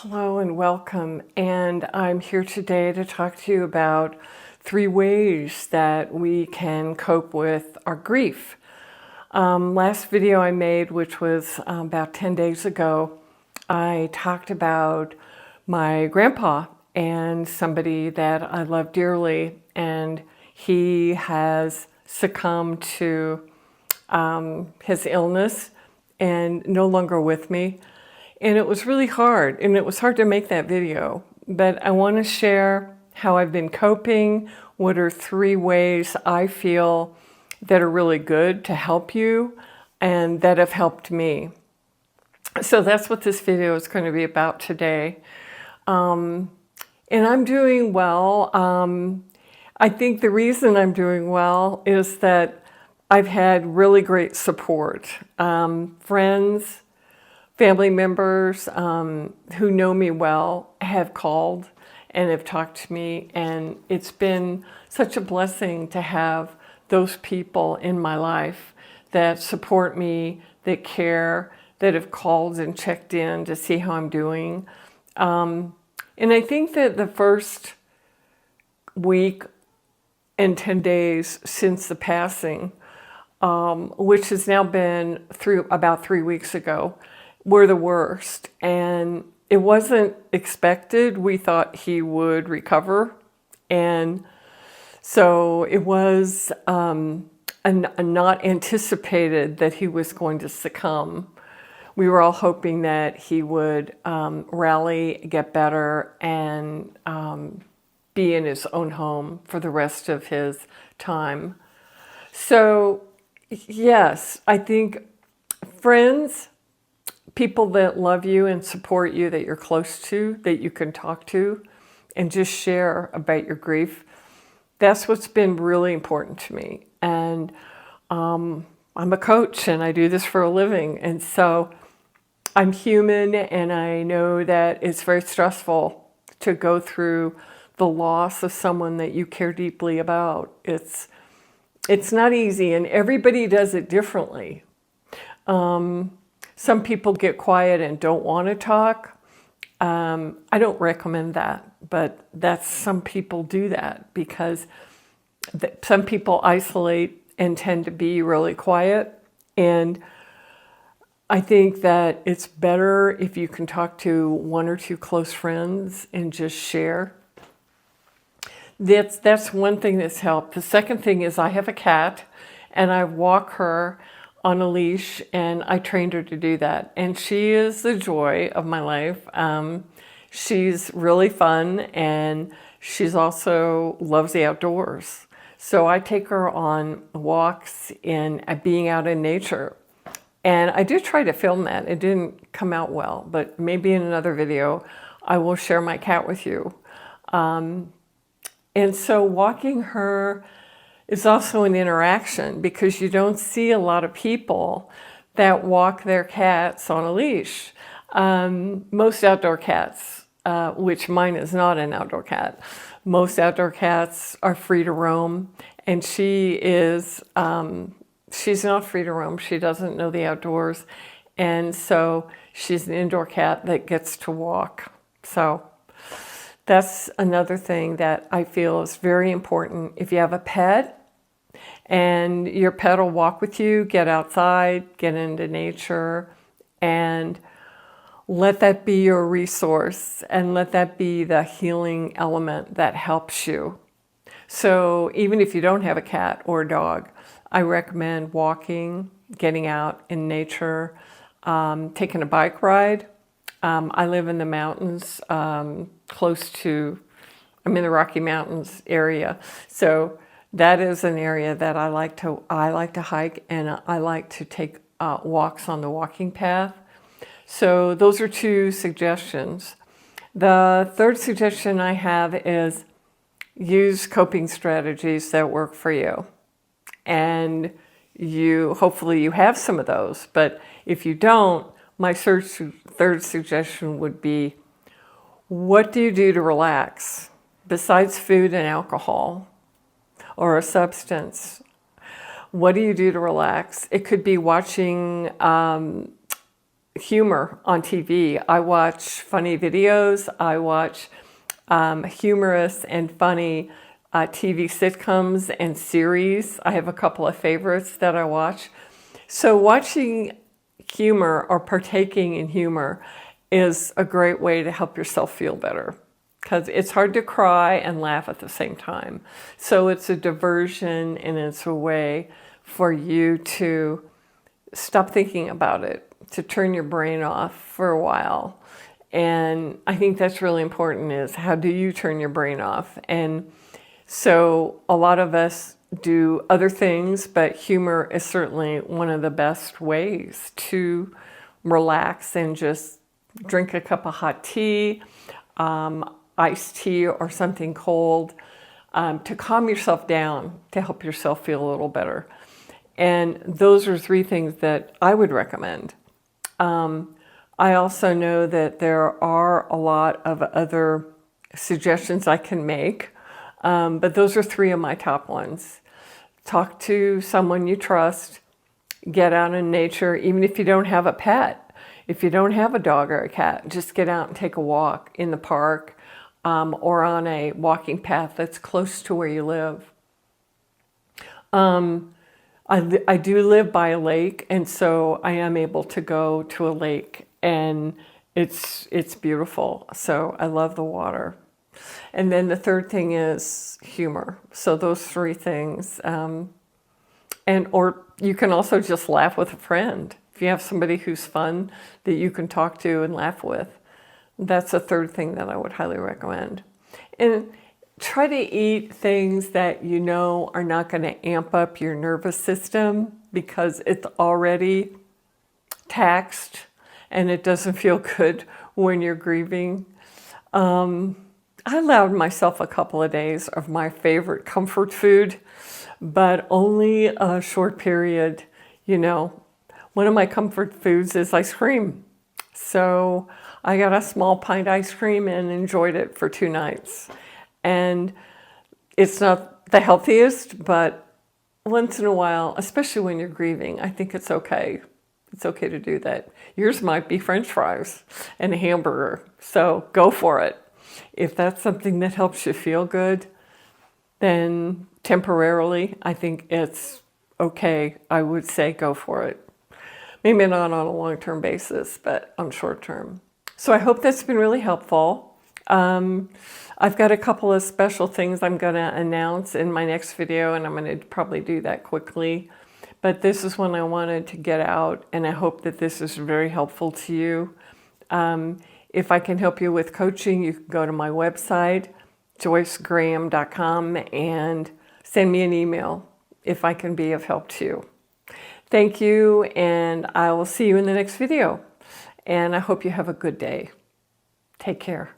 Hello and welcome. And I'm here today to talk to you about 3 ways that we can cope with our grief. Last video I made, which was about 10 days ago, I talked about my grandpa and somebody that I love dearly, and he has succumbed to his illness and no longer with me. And it was really hard, and it was hard to make that video. But I want to share how I've been coping, what are 3 ways I feel that are really good to help you and that have helped me. So that's what this video is going to be about today. And I'm doing well. I think the reason I'm doing well is that I've had really great support. Friends, family members who know me well have called and have talked to me, and it's been such a blessing to have those people in my life that support me, that care, that have called and checked in to see how I'm doing. And I think that the first week and 10 days since the passing, which has now been through about 3 weeks ago, were the worst. And it wasn't expected. We thought he would recover. And so it was not anticipated that he was going to succumb. We were all hoping that he would rally, get better, and be in his own home for the rest of his time. So yes, I think friends, people that love you and support you, that you're close to, that you can talk to and just share about your grief, that's what's been really important to me. And I'm a coach and I do this for a living. And so I'm human, and I know that it's very stressful to go through the loss of someone that you care deeply about. It's not easy, and everybody does it differently. Some people get quiet and don't want to talk. I don't recommend that, but some people do that because some people isolate and tend to be really quiet. And I think that it's better if you can talk to 1 or 2 close friends and just share. That's one thing that's helped. The second thing is I have a cat, and I walk her on a leash, and I trained her to do that. And she is the joy of my life. She's really fun, and she's also loves the outdoors. So I take her on walks and being out in nature. And I do try to film that. It didn't come out well, but maybe in another video, I will share my cat with you. And so walking her is also an interaction, because you don't see a lot of people that walk their cats on a leash. Most outdoor cats, which mine is not an outdoor cat, most outdoor cats are free to roam, and she is, she's not free to roam. She doesn't know the outdoors, and so she's an indoor cat that gets to walk. So that's another thing that I feel is very important. If you have a pet and your pet will walk with you, get outside, get into nature, and let that be your resource, and let that be the healing element that helps you. So even if you don't have a cat or a dog, I recommend walking, getting out in nature, taking a bike ride. I live in the mountains, I'm in the Rocky Mountains area. So that is an area that I like to hike, and I like to take walks on the walking path. So those are 2 suggestions. The third suggestion I have is use coping strategies that work for you. And hopefully you have some of those, but if you don't, my third suggestion would be, what do you do to relax besides food and alcohol or a substance? What do you do to relax? It could be watching humor on TV. I watch funny videos. I watch humorous and funny TV sitcoms and series. I have a couple of favorites that I watch. So watching humor or partaking in humor is a great way to help yourself feel better, because it's hard to cry and laugh at the same time. So it's a diversion, and it's a way for you to stop thinking about it, to turn your brain off for a while. And I think that's really important, is how do you turn your brain off? And so a lot of us do other things, but humor is certainly one of the best ways to relax and just drink a cup of hot tea, iced tea or something cold, to calm yourself down, to help yourself feel a little better. And those are 3 things that I would recommend. I also know that there are a lot of other suggestions I can make, but those are 3 of my top ones. Talk to someone you trust, get out in nature, even if you don't have a pet. If you don't have a dog or a cat, just get out and take a walk in the park, or on a walking path that's close to where you live. I do live by a lake, and so I am able to go to a lake, and it's beautiful. So I love the water. And then the 3rd thing is humor. So those 3 things, or you can also just laugh with a friend. If you have somebody who's fun that you can talk to and laugh with, that's a 3rd thing that I would highly recommend. And try to eat things that you know are not going to amp up your nervous system, because it's already taxed and it doesn't feel good when you're grieving. I allowed myself a couple of days of my favorite comfort food, but only a short period. You know, one of my comfort foods is ice cream. So I got a small pint ice cream and enjoyed it for 2 nights. And it's not the healthiest, but once in a while, especially when you're grieving, I think it's okay. It's okay to do that. Yours might be French fries and a hamburger, so go for it. If that's something that helps you feel good, then temporarily, I think it's okay. I would say go for it. Maybe not on a long-term basis, but on short-term. So I hope that's been really helpful. I've got a couple of special things I'm going to announce in my next video, and I'm going to probably do that quickly. But this is one I wanted to get out, and I hope that this is very helpful to you. If I can help you with coaching, you can go to my website, joycegraham.com, and send me an email if I can be of help to you. Thank you, and I will see you in the next video. And I hope you have a good day. Take care.